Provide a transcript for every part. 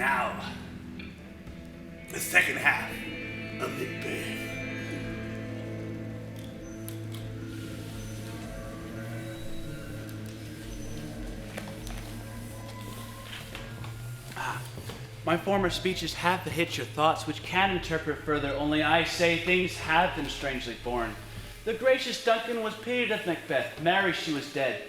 Now, the second half of Macbeth. My former speeches have to hit your thoughts, which can interpret further, only I say things have been strangely born. The gracious Duncan was pitied of Macbeth, marry she was dead,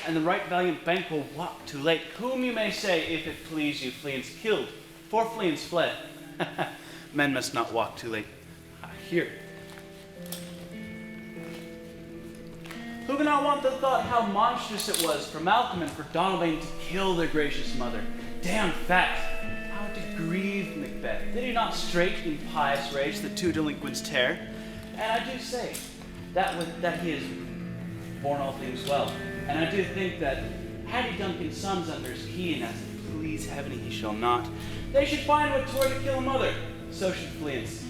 and the right valiant Banquo walked too late, whom you may say, if it please you, fleance killed, for fleance fled. Men must not walk too late. Here. Who cannot want the thought how monstrous it was for Malcolm and for Donalbain to kill their gracious mother? Damn fact! How it grieved Macbeth. Did he not straight in pious rage the two delinquents tear? And I do say that he has borne all things well. And I do think that had he Duncan's sons under his key, and as it please heaven he shall not, they should find what 'twere to kill a mother. So should fleance.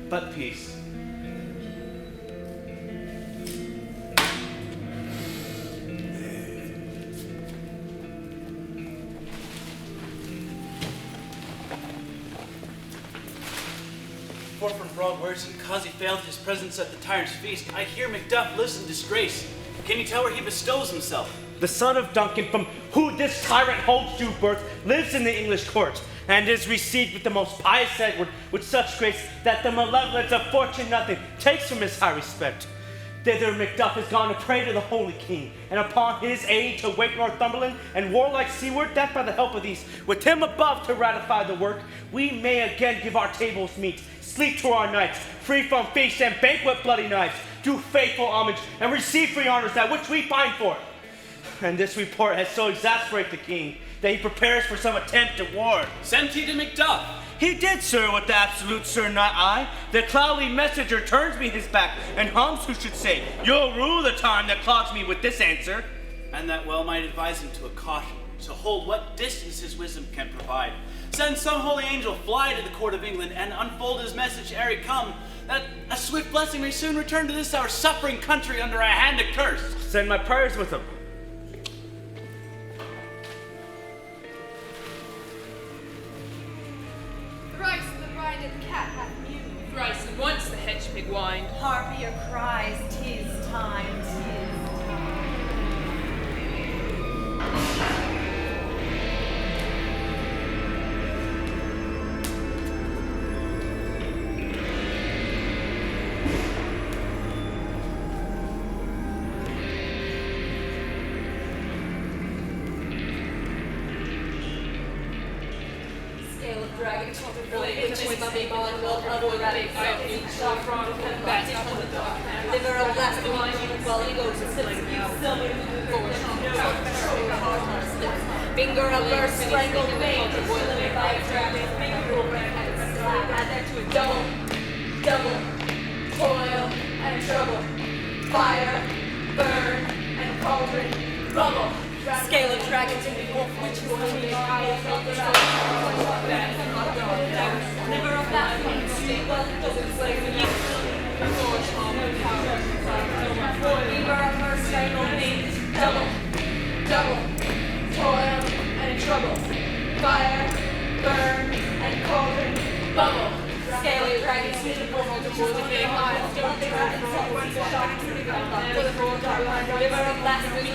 But peace. For from broad words and cause he failed his presence at the tyrant's feast, I hear Macduff lives in disgrace. Can you tell where he bestows himself? The son of Duncan, from who this tyrant holds due birth, lives in the English court, and is received with the most pious Edward, with such grace that the malevolence of fortune nothing takes from his high respect. Thither Macduff is gone to pray to the holy king, and upon his aid to wake Northumberland and warlike seaward, that by the help of these, with him above to ratify the work, we may again give our tables meat, sleep to our nights, free from feast and banquet bloody knives, do faithful homage, and receive free honors that which we pine for. And this report has so exasperated the king that he prepares for some attempt at war. Sent he to Macduff? He did, sir, with the absolute sir, not I. The cloudy messenger turns me his back, and hums who should say, you'll rue the time that clogs me with this answer. And that well might advise him to a caution, to hold what distance his wisdom can provide. Send some holy angel fly to the court of England, and unfold his message ere he come, that a swift blessing may soon return to this our suffering country under a hand accursed. Send my prayers with him. Thrice the blinded cat hath mewed. Thrice and once the hedge pig whined. Harpier cries, 'tis time, 'tis time. Scale of dragon, liver of blasphemy, while he goes and slips finger of burst, strangled vein, boiling by a trap, double, toil and trouble, fire, burn, and cauldron, bubble. Scale of dragons in the wolf, which will be liver of blasphemy, well it doesn't slay the youth. Fever of her strangled veins, double, toil and trouble, fire, burn, and cauldron, bubble. Scaly dragons, liver of blasphemy,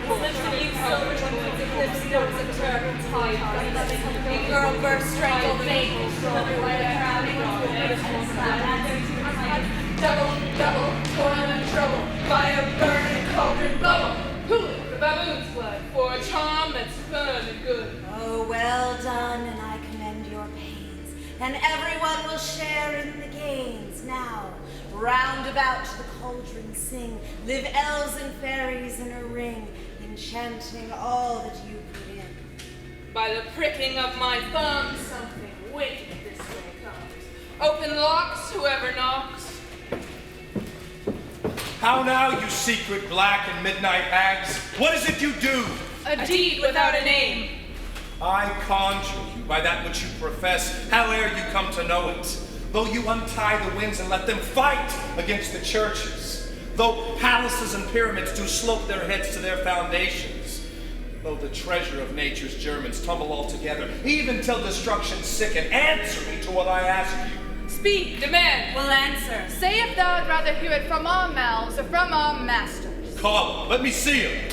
well lips of youth, silver lips notes of terror, finger of burst, strangled veins, double, toil and trouble, fire, burn, and cauldron, bubble. Hula, the baboon's blood, for a charm that's firm and good. Oh, well done, and I commend your pains, and everyone will share in the gains. Now, round about the cauldron sing, live elves and fairies in a ring, enchanting all that you put in. By the pricking of my thumb, something wicked this way comes. Open locks, whoever knocks. How now, you secret black and midnight hags? What is it you do? A deed without a name. I conjure you by that which you profess, howe'er you come to know it. Though you untie the winds and let them fight against the churches, though palaces and pyramids do slope their heads to their foundations, Though the treasure of nature's Germans tumble all together, even till destruction sicken, answer me to what I ask you. Speak, demand. We'll answer. Say if thou'd rather hear it from our mouths or from our masters. Call him. Let me see him.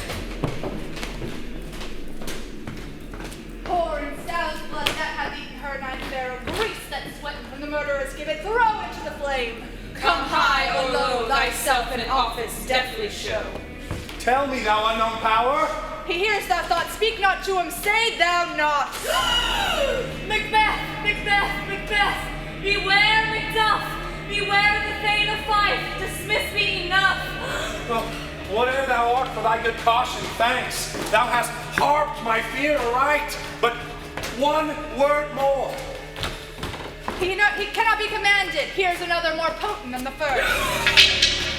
Pour in Sal's blood that hath eaten her 9 barrel, grease that sweating from the murderers, give it, throw into the flame. Come high or low, thyself in office deftly show. Tell me, thou unknown power. He hears that thought, speak not to him, say thou not. Macbeth, Macbeth, Macbeth, beware Macduff, beware the Thane of Fife, dismiss me enough. Well, whatever thou art for thy good caution, thanks. Thou hast harped my fear aright, but one word more. He cannot be commanded. Here's another more potent than the first.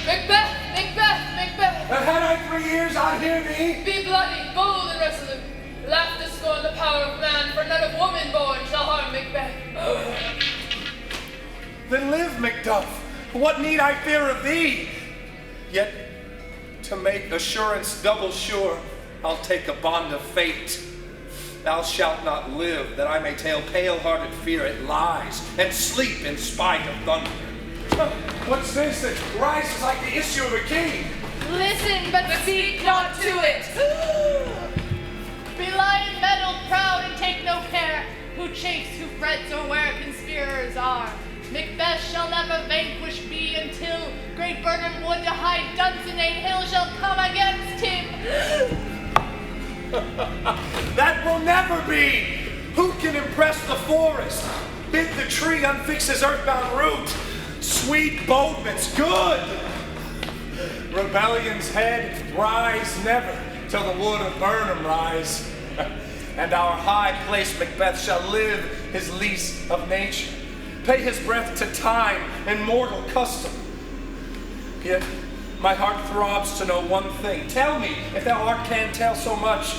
Macbeth, Macbeth, Macbeth. Had I 3 ears, I'd hear thee. Be bloody, bold, and resolute. Laugh to scorn the power of man, for none of woman born shall harm Macbeth. Then live, Macduff. What need I fear of thee? Yet, to make assurance double sure, I'll take a bond of fate. Thou shalt not live, that I may tell pale-hearted fear it lies, and sleep in spite of thunder. What's this that rises like the issue of a king? Listen, but speak not to it. Be lion metal, proud, and take no care who chafes, who frets, or where conspirers are. Macbeth shall never vanquish be until great Birnam wood to hide Dunsinane Hill shall come against him. That will never be! Who can impress the forest? Bid the tree unfix his earthbound root. Sweet bodements, good! Rebellion's head rise never till the wood of Birnam rise. And our high-placed Macbeth shall live his lease of nature, pay his breath to time and mortal custom. Yet my heart throbs to know one thing. Tell me, if thou art can tell so much,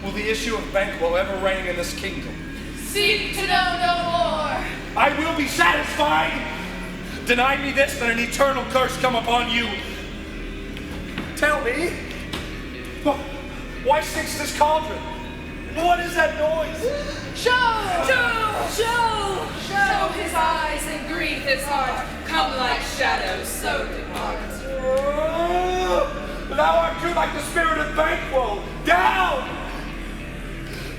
will the issue of Banquo ever reign in this kingdom? Seek to know no more. I will be satisfied. Deny me this, then an eternal curse come upon you. Tell me, why stinks this cauldron? What is that noise? Show his eyes and grieve his heart, come like shadows, so depart. Thou art too like the spirit of Banquo. Down!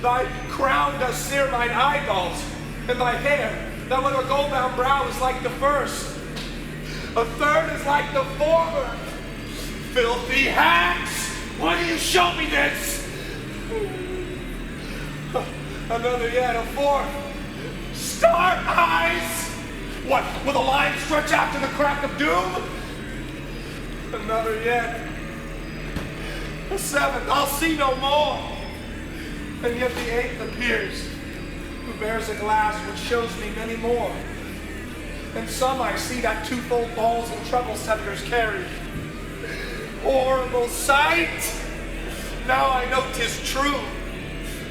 Thy crown does sear mine eyeballs, and thy hair, that with a gold-bound brow is like the first. A third is like the former. Filthy hags! Why do you show me this? Another yet, a fourth. Star eyes! What, will the line stretch out to the crack of doom? Another yet. A seventh, I'll see no more. And yet the eighth appears, who bears a glass which shows me many more. And some I see that twofold balls and trouble scepters carry. Horrible sight! Now I know 'tis true,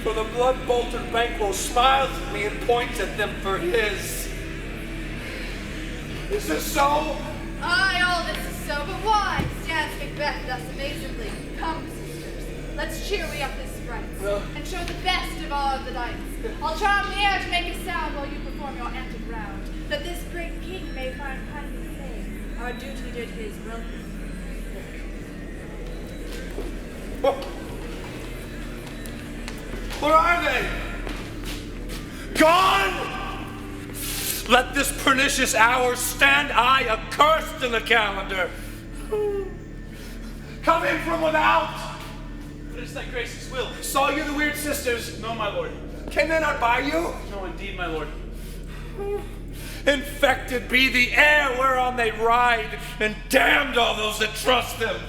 for the blood-boltered Banquo smiles at me and points at them for his. Is this so? Aye, all this is so, but why stands Macbeth thus amazingly? Come, sisters, let's cheer we up his sprites, and show the best of all the dice. I'll charm the air to make a sound while you perform your antic round, that this great king may find kindly say, our duty did his welcome. Where are they? Gone? Let this pernicious hour stand I accursed in the calendar. Come in from without. What is thy grace's will? Saw you the weird sisters? No, my lord. Came they not by you? No, indeed, my lord. Infected be the air whereon they ride, and damned all those that trust them.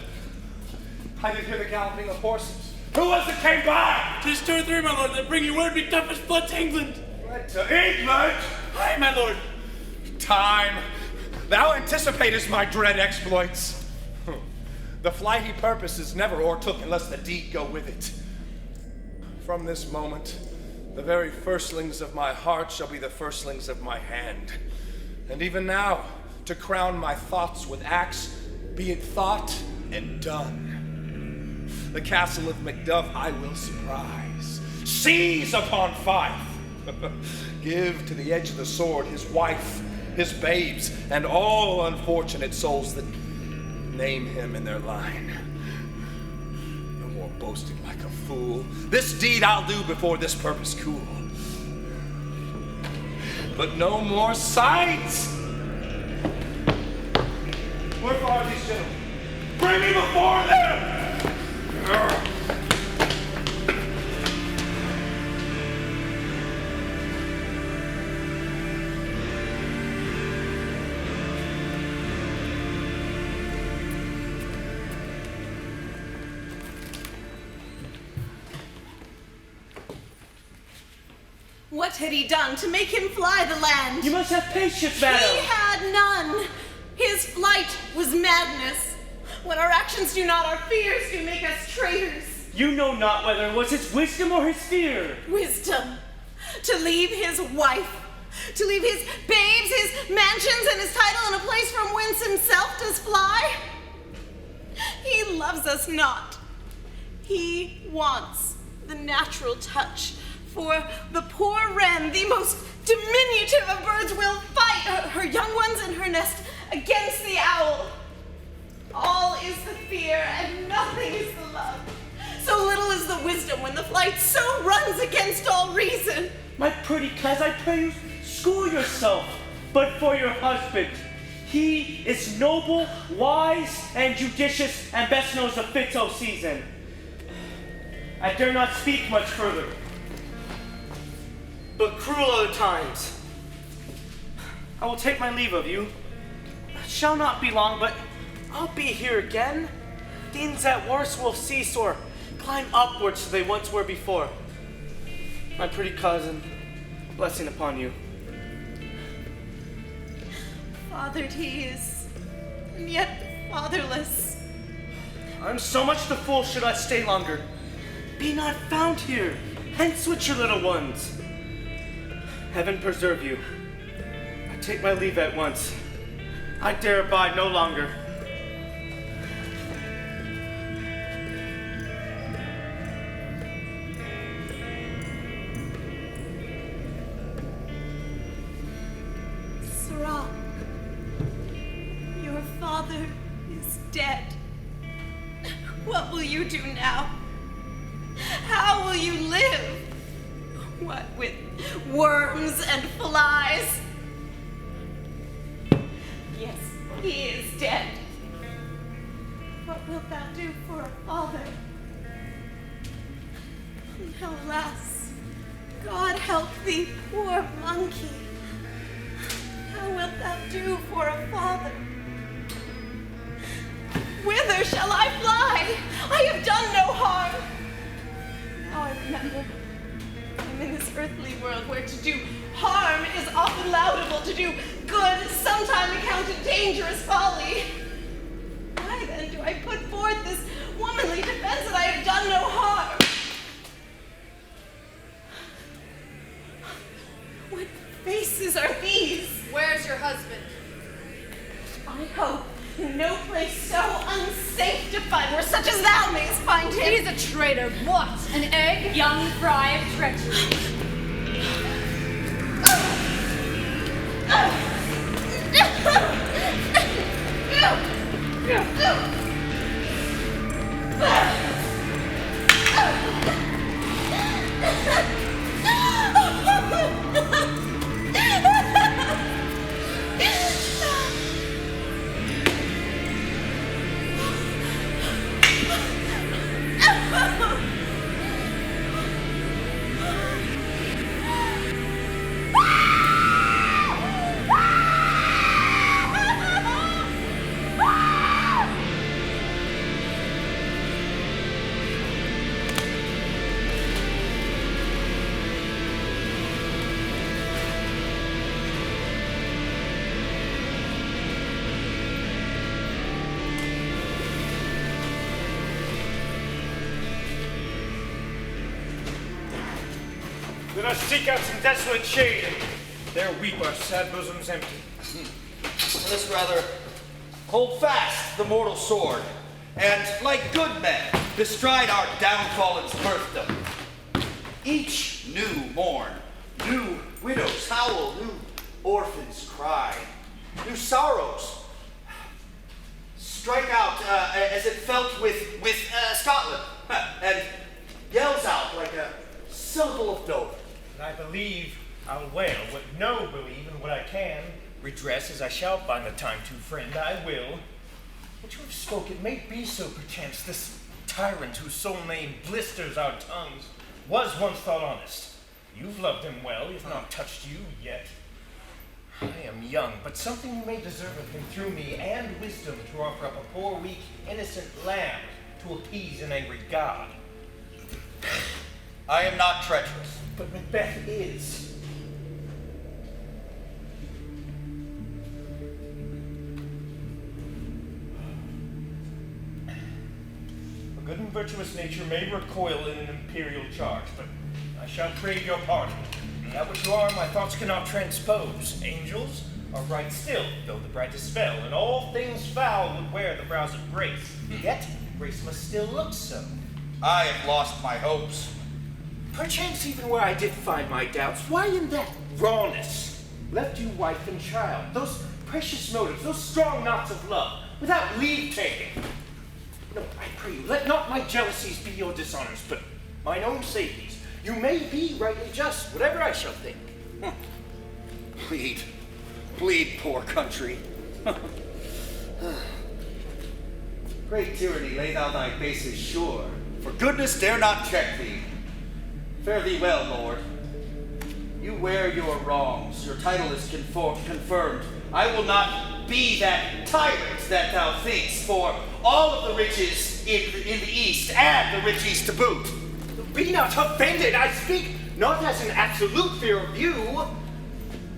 I did hear the galloping of horses. Who was it came by? 'Tis 2 or 3, my lord, that bring you word Macduff has fled to England. Fled to England? Aye, my lord. Time. Thou anticipatest my dread exploits. The flighty purpose is never o'ertook unless the deed go with it. From this moment, the very firstlings of my heart shall be the firstlings of my hand. And even now, to crown my thoughts with acts, be it thought and done. The castle of Macduff I will surprise. Seize upon Fife. Give to the edge of the sword his wife, his babes, and all unfortunate souls that name him in their line. No more boasting like a fool. This deed I'll do before this purpose cool. But no more sights. Where are these gentlemen? Bring me before them! What had he done to make him fly the land? You must have patience, madam. He had none. His flight was madness. When our actions do not, our fears do make us traitors. You know not whether it was his wisdom or his fear. Wisdom. To leave his wife. To leave his babes, his mansions, and his title in a place from whence himself does fly. He loves us not. He wants the natural touch. For the poor wren, the most diminutive of birds, will fight her young ones in her nest against the owl. All is the fear and nothing is the love. So little is the wisdom when the flight so runs against all reason. My pretty coz, I pray you, school yourself. But for your husband, he is noble, wise, and judicious, and best knows the Fitto season. I dare not speak much further. But cruel are the times. I will take my leave of you. It shall not be long, but I'll be here again. Things at worst will cease or climb upwards as they once were before. My pretty cousin, blessing upon you. Fathered he is, and yet fatherless. I'm so much the fool should I stay longer. Be not found here, hence with your little ones. Heaven preserve you. I take my leave at once. I dare abide no longer. Sirrah, your father is dead. What will you do now? How will you live? What with worms and flies? Yes, he is dead. What wilt thou do for a father? Alas, God help thee, poor monkey. How wilt thou do for a father? Whither shall I fly? I have done no harm. Now I remember. I'm in this earthly world where to do harm is often laudable, to do good sometime accounted dangerous folly. Why then do I put forth this womanly defense that I have done no harm? What faces are these? Where's your husband? I hope in no place so unsafe to find where such as thou mayst find him. He's a traitor. What? An egg? Young fry of treachery. Let us seek out some desolate shade, and There weep our sad bosoms empty. Let us rather hold fast the mortal sword, and like good men, bestride our downfallen's birthday. Each new morn, new widows howl, new orphans cry, new sorrows strike out as it felt with Scotland, and yells out like a syllable of Dover. And I believe I'll wail what no believe, and what I can redress as I shall find the time to, friend, I will. What you have spoken may be so perchance. This tyrant whose sole name blisters our tongues was once thought honest. You've loved him well, he has not touched you yet. I am young, but something you may deserve of him through me, and wisdom to offer up a poor, weak, innocent lamb to appease an angry god. I am not treacherous. But Macbeth is. A good and virtuous nature may recoil in an imperial charge, but I shall crave your pardon. That which you are, my thoughts cannot transpose. Angels are right still, though the brightest spell, and all things foul would wear the brows of grace. Yet, grace must still look so. I have lost my hopes. Perchance even where I did find my doubts, why in that rawness left you wife and child, those precious motives, those strong knots of love, without leave taking? No, I pray you, let not my jealousies be your dishonors, but mine own safeties. You may be rightly just, whatever I shall think. Bleed, poor country. Great tyranny, lay thou thy bases sure, for goodness dare not check thee. Fare thee well, Lord. You wear your wrongs, your title is confirmed. I will not be that tyrant that thou thinkst, for all of the riches in the east, and the riches to boot. Be not offended, I speak not as an absolute fear of you.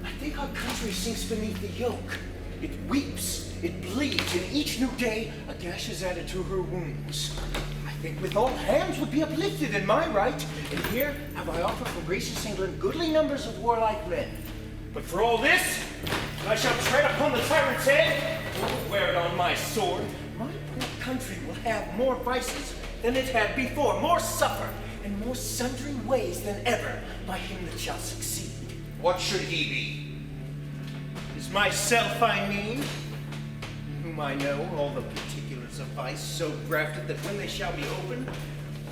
I think our country sinks beneath the yoke. It weeps, it bleeds, and each new day a gash is added to her wounds. I think with all hands would be uplifted in my right, and here have I offered for gracious England goodly numbers of warlike men. But for all this, I shall tread upon the tyrant's head, or wear it on my sword. My poor country will have more vices than it had before, more suffer, in more sundry ways than ever by him that shall succeed. What should he be? Is myself, I mean, whom I know all the particulars of vice, so grafted that when they shall be opened,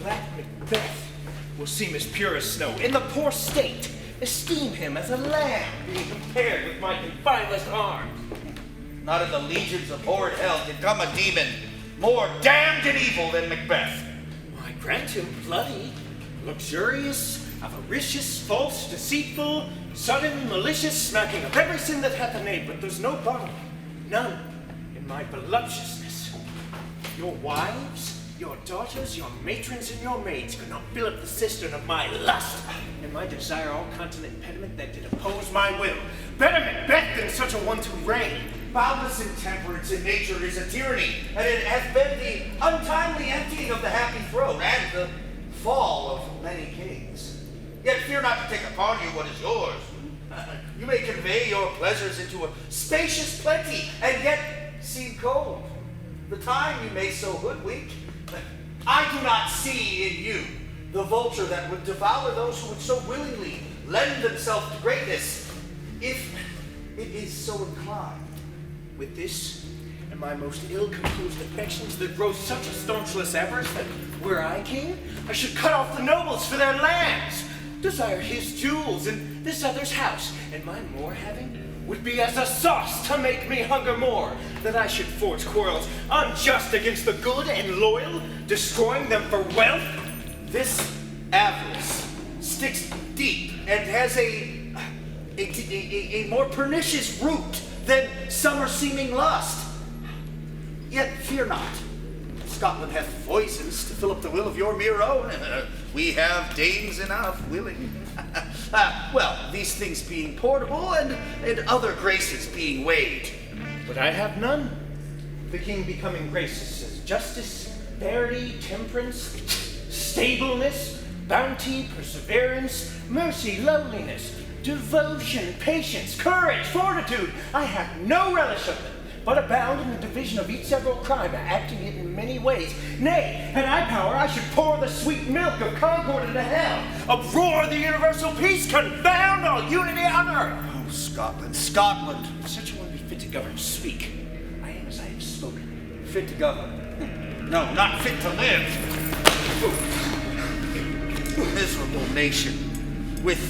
black Macbeth will seem as pure as snow. In the poor state, esteem him as a lamb, being compared with my confineless arms. Not in the legions of horrid hell can come a demon more damned and evil than Macbeth. I grant him bloody, luxurious, avaricious, false, deceitful, sudden, malicious, smacking of every sin that hath a name, but there's no bottom, none, in my voluptuousness. Your wives, your daughters, your matrons, and your maids could not fill up the cistern of my lust, and my desire all continent impediment that did oppose my will. Better Macbeth than such a one to reign. Boundless intemperance in nature is a tyranny, and it has been the untimely emptying of the happy throne and the fall of many kings. Yet fear not to take upon you what is yours. You may convey your pleasures into a spacious plenty, and yet seem cold. The time you may so hoodwink. I do not see in you the vulture that would devour those who would so willingly lend themselves to greatness, if it is so inclined. With this, and my most ill-composed affections that grow such a staunchless avarice that, were I king, I should cut off the nobles for their lands, desire his jewels and this other's house, and my more having would be as a sauce to make me hunger more, that I should forge quarrels unjust against the good and loyal, destroying them for wealth. This avarice sticks deep and has a more pernicious root than summer-seeming lust. Yet fear not. Scotland hath poisons to fill up the will of your mere own. We have dames enough willing. Well, these things being portable and other graces being weighed. But I have none. The king becoming graces as justice, verity, temperance, stableness, bounty, perseverance, mercy, lowliness, devotion, patience, courage, fortitude. I have no relish of them. but abound in the division of each several crime, acting it in many ways. Nay, had I power, I should pour the sweet milk of concord into hell, uproar the universal peace, confound all unity on earth. Oh, Scotland, Scotland. Such a one be fit to govern. Speak. I am as I have spoken. Fit to govern. No, not fit to live. Miserable nation, with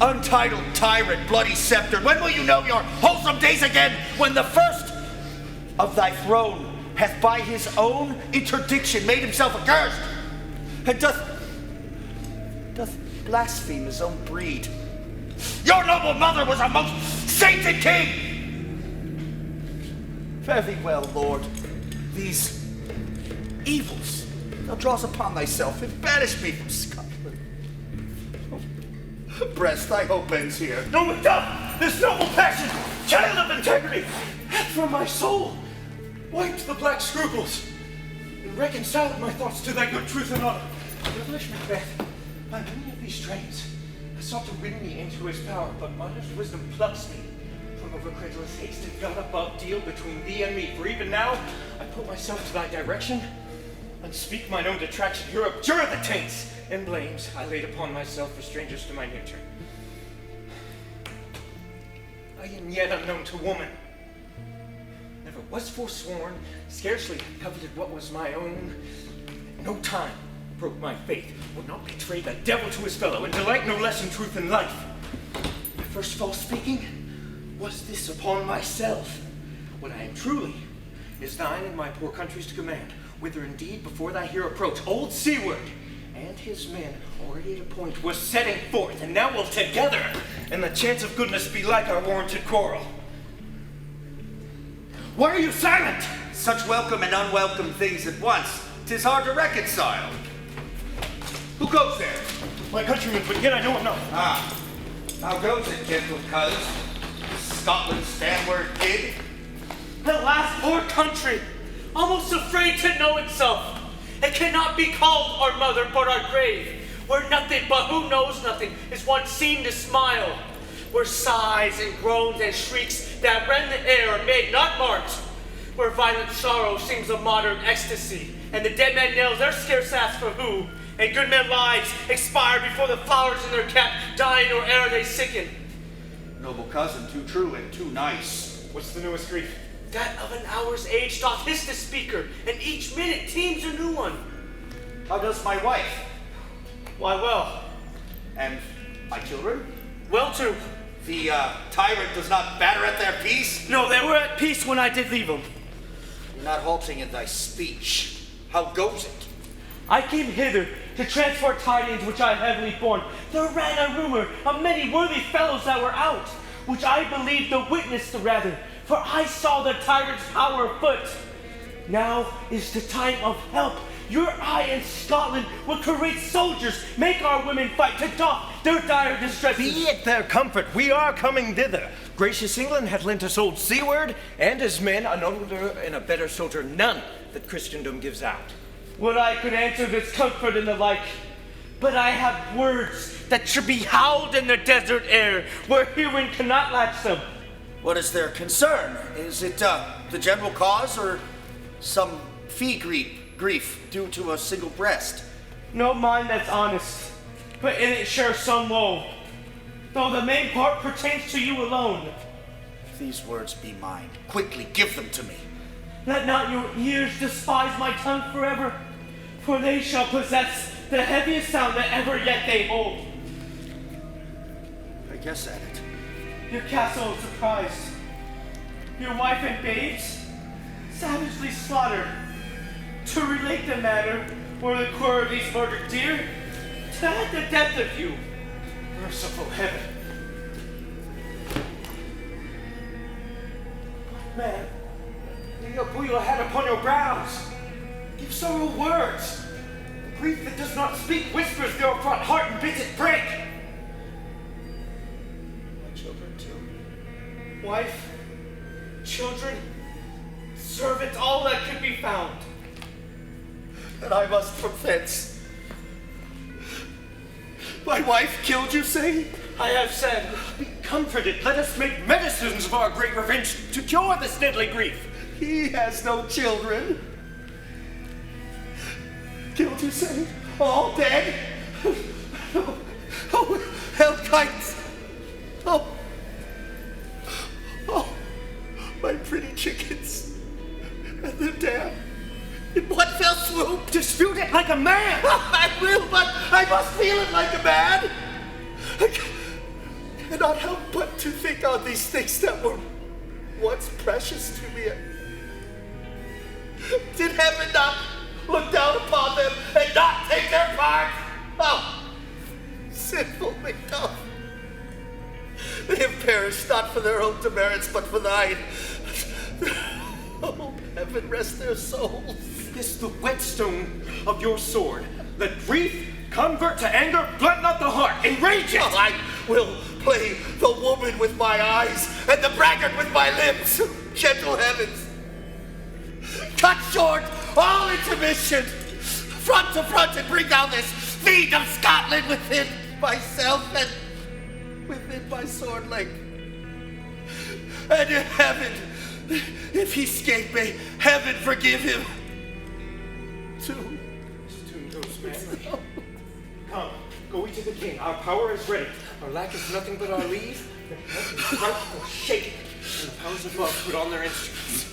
untitled tyrant, bloody scepter. When will you know your wholesome days again? When the first of thy throne hath by his own interdiction made himself accursed, and doth blaspheme his own breed. Your noble mother was a most sainted king. Fare thee well, Lord. These evils thou draws upon thyself and banish me from Scotland. Breast, thy hope ends here. No, Macduff! This noble passion, child of integrity, hath from my soul wiped the black scruples and reconciled my thoughts to thy good truth and honor. Devilish Macbeth, by many of these trains, has sought to win me into his power, but mother's wisdom plucks me from overcredulous haste, and God above deal between thee and me. For even now, I put myself to thy direction, and speak mine own detraction. Here abjure the taints and blames I laid upon myself for strangers to my nature. I am yet unknown to woman. Never was forsworn, scarcely have coveted what was my own. At no time broke my faith, would not betray the devil to his fellow, and delight no less in truth and life. My first false speaking was this upon myself. What I am truly is thine and my poor country's to command, whither indeed before thy here approach, old Seward and his men already at a point was setting forth, and now we'll together, and the chance of goodness be like our warranted quarrel. Why are you silent? Such welcome and unwelcome things at once, 'tis hard to reconcile. Who goes there? My countrymen, but yet I know him not. Ah, how goes it, gentle cuz? Scotland's standward kid? The last poor country, almost afraid to know itself. It cannot be called our mother, but our grave, where nothing but who knows nothing is once seen to smile, where sighs and groans and shrieks that rend the air are made not marked, where violent sorrow seems a modern ecstasy, and the dead man nails their scarce ask for who, and good men lives expire before the flowers in their cap dying or ere they sicken. Noble cousin, too true and too nice. What's the newest grief? That of an hour's age doth hiss the speaker, and each minute teems a new one. How does my wife? Why, well. And my children? Well, too. The tyrant does not batter at their peace? No, they were at peace when I did leave them. You're not halting in thy speech. How goes it? I came hither to transport tidings which I have heavily borne. There ran a rumor of many worthy fellows that were out, which I believed the witness the rather, for I saw the tyrant's power afoot. Now is the time of help. Your eye in Scotland will create soldiers, make our women fight to doff their dire distresses. Be it their comfort, we are coming thither. Gracious England hath lent us old Seward and his men, an older and a better soldier none that Christendom gives out. Would I could answer this comfort and the like, but I have words that should be howled in the desert air, where hearing cannot latch them. What is their concern? Is it the general cause or some fee grief due to a single breast? No mind that's honest, but in it shares some woe, though the main part pertains to you alone. If these words be mine, quickly give them to me. Let not your ears despise my tongue forever, for they shall possess the heaviest sound that ever yet they hold. I guess at it. Your castle is surprised, your wife and babes savagely slaughtered. To relate the matter, were the core of these murdered deer, to add the death of you. Merciful heaven. Man, lay your buoy head upon your brows. Give sorrow words. The grief that does not speak whispers their fraught heart and bids it break. My children too. Wife, children, servants, all that could be found. And I must from thence. My wife killed you, say? I have said, Be comforted. Let us make medicines of our great revenge to cure this deadly grief. He has no children. Killed, you say? All dead? Oh, hellkites! Oh, my pretty chickens. And they're dead. In one fell swoop. Dispute it like a man! I will, but I must feel it like a man. I cannot help but to think on these things that were once precious to me. Did heaven not look down upon them and not take their part? Oh, sinful Macduff. They have perished not for their own demerits, but for thine. Oh, heaven rest their souls. Is the whetstone of your sword. Let grief convert to anger, blood not the heart, enrage it! Oh, I will play the woman with my eyes and the braggart with my lips. Gentle heavens, cut short all intermission, front to front, and bring down this fiend of Scotland within myself and within my sword length. And in heaven, if he escape, may heaven forgive him. Too. This tune goes badly. Come, go we to the king. Our power is ready. Our lack is nothing but our leave. The heaven is right will shake, and the powers above put on their instruments.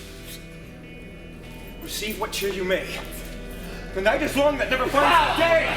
Receive what cheer you may. The night is long that never finds the day.